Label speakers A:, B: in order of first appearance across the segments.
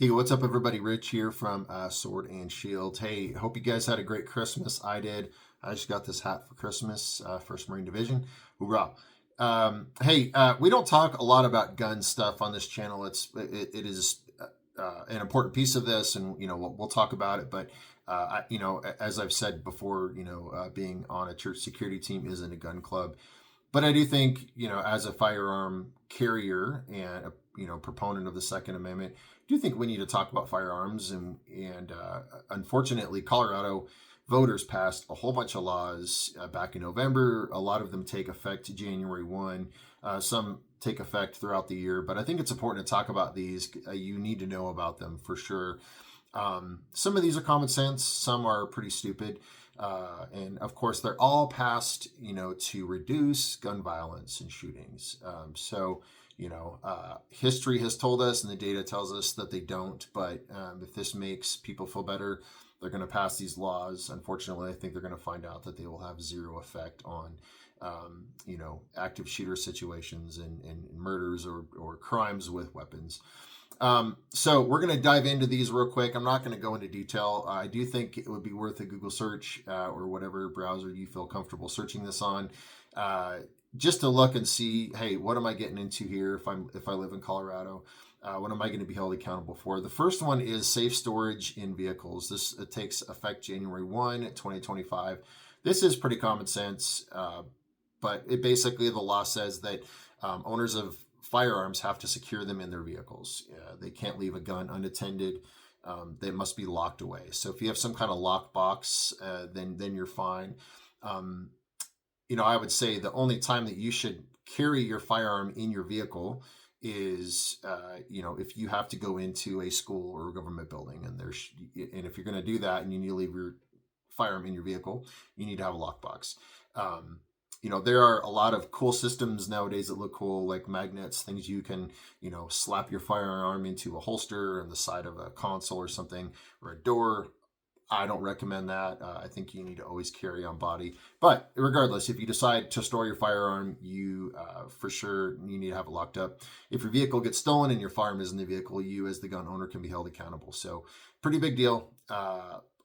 A: Hey, what's up, everybody? Rich here from Sword and Shield. Hey, hope you guys had a great Christmas. I did. I just got this hat for Christmas, First Marine Division. Hoorah! We don't talk a lot about gun stuff on this channel. It is an important piece of this, and we'll talk about it. But as I've said before, being on a church security team isn't a gun club. But I do think, as a firearm carrier and a proponent of the Second Amendment, I do think we need to talk about firearms. And unfortunately, Colorado voters passed a whole bunch of laws back in November. A lot of them take effect January 1. Some take effect throughout the year. But I think it's important to talk about these. You need to know about them for sure. Some of these are common sense. Some are pretty stupid. And of course, they're all passed, to reduce gun violence and shootings. History has told us and the data tells us that they don't. But if this makes people feel better, they're going to pass these laws. Unfortunately, I think they're going to find out that they will have zero effect on, active shooter situations and murders or crimes with weapons. So we're going to dive into these real quick. I'm not going to go into detail. I do think it would be worth a Google search or whatever browser you feel comfortable searching this on, just to look and see, hey, what am I getting into here if I live in Colorado? What am I going to be held accountable for? The first one is safe storage in vehicles. This takes effect January 1, 2025. This is pretty common sense, but it basically, the law says that owners of firearms have to secure them in their vehicles. They can't leave a gun unattended. They must be locked away. So if you have some kind of lock box, then you're fine. I would say the only time that you should carry your firearm in your vehicle is, if you have to go into a school or a government building, and if you're going to do that and you need to leave your firearm in your vehicle, you need to have a lockbox. There are a lot of cool systems nowadays that look cool, like magnets, things you can, slap your firearm into a holster on the side of a console or something, or a door. I don't recommend that. I think you need to always carry on body. But regardless, if you decide to store your firearm, you for sure you need to have it locked up. If your vehicle gets stolen and your firearm is in the vehicle, you as the gun owner can be held accountable. So pretty big deal.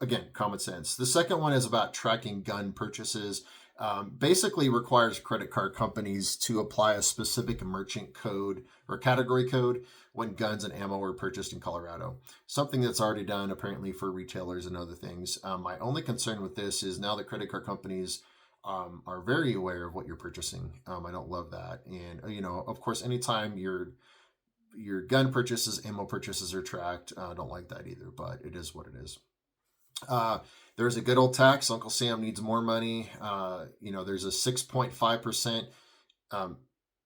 A: Again, common sense. The second one is about tracking gun purchases. Basically requires credit card companies to apply a specific merchant code or category code when guns and ammo are purchased in Colorado. Something that's already done apparently for retailers and other things. My only concern with this is now the credit card companies are very aware of what you're purchasing. I don't love that. And, of course, anytime your gun purchases, ammo purchases are tracked, I don't like that either, but it is what it is. There's a good old tax. Uncle Sam needs more money. There's a 6.5%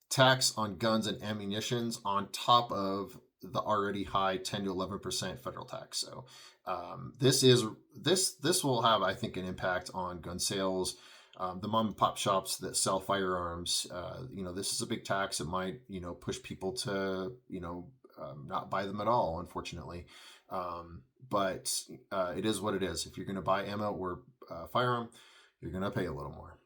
A: tax on guns and ammunitions on top of the already high 10 to 11% federal tax. So this will have, I think, an impact on gun sales. The mom and pop shops that sell firearms, this is a big tax. It might, push people to, not buy them at all, unfortunately. But it is what it is. If you're going to buy ammo or firearm, you're going to pay a little more.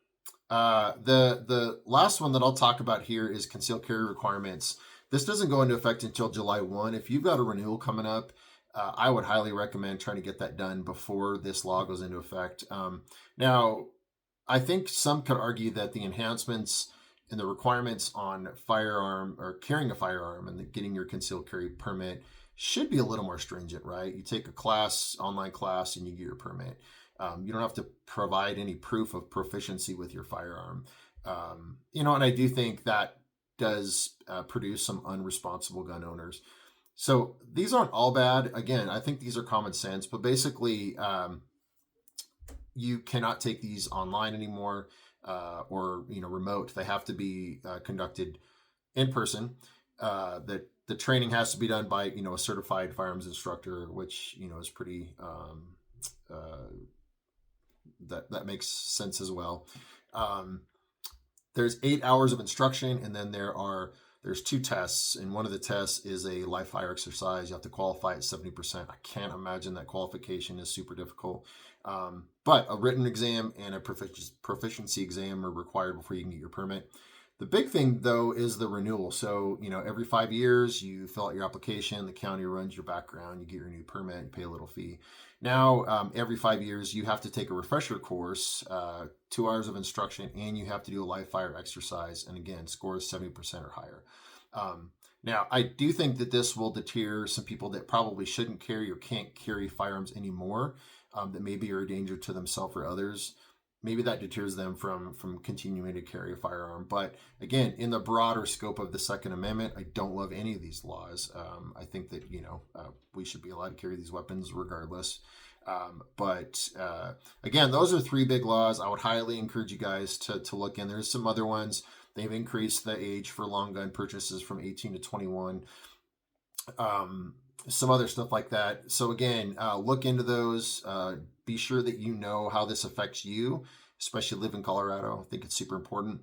A: The last one that I'll talk about here is concealed carry requirements. This doesn't go into effect until July 1. If you've got a renewal coming up, I would highly recommend trying to get that done before this law goes into effect. Now, I think some could argue that the enhancements and the requirements on firearm or carrying a firearm and getting your concealed carry permit should be a little more stringent, right? You take a class, online class, and you get your permit. You don't have to provide any proof of proficiency with your firearm. And I do think that does produce some unresponsible gun owners. So these aren't all bad. Again, I think these are common sense, but basically you cannot take these online anymore or remote. They have to be conducted in person. That the training has to be done by a certified firearms instructor, which is pretty that makes sense as well. There's 8 hours of instruction, and then there's 2 tests, and one of the tests is a live fire exercise. You have to qualify at 70%. I can't imagine that qualification is super difficult. But a written exam and a proficiency exam are required before you can get your permit. The big thing though is the renewal. So, every 5 years you fill out your application, the county runs your background, you get your new permit, you pay a little fee. Now, every 5 years you have to take a refresher course, 2 hours of instruction, and you have to do a live fire exercise. And again, scores 70% or higher. Now, I do think that this will deter some people that probably shouldn't carry or can't carry firearms anymore, that maybe are a danger to themselves or others. Maybe that deters them from continuing to carry a firearm. But again, in the broader scope of the Second Amendment, I don't love any of these laws. I think that we should be allowed to carry these weapons regardless. But again, those are three big laws. I would highly encourage you guys to look in. There's some other ones. They've increased the age for long gun purchases from 18 to 21. Some other stuff like that. So again, look into those. Be sure that you know how this affects you, especially live in Colorado. I think it's super important.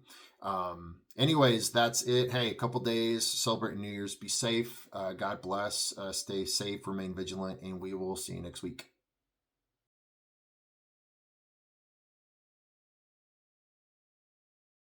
A: Anyways, that's it. Hey, a couple days, celebrating New Year's. Be safe. God bless. Stay safe. Remain vigilant, and we will see you next week.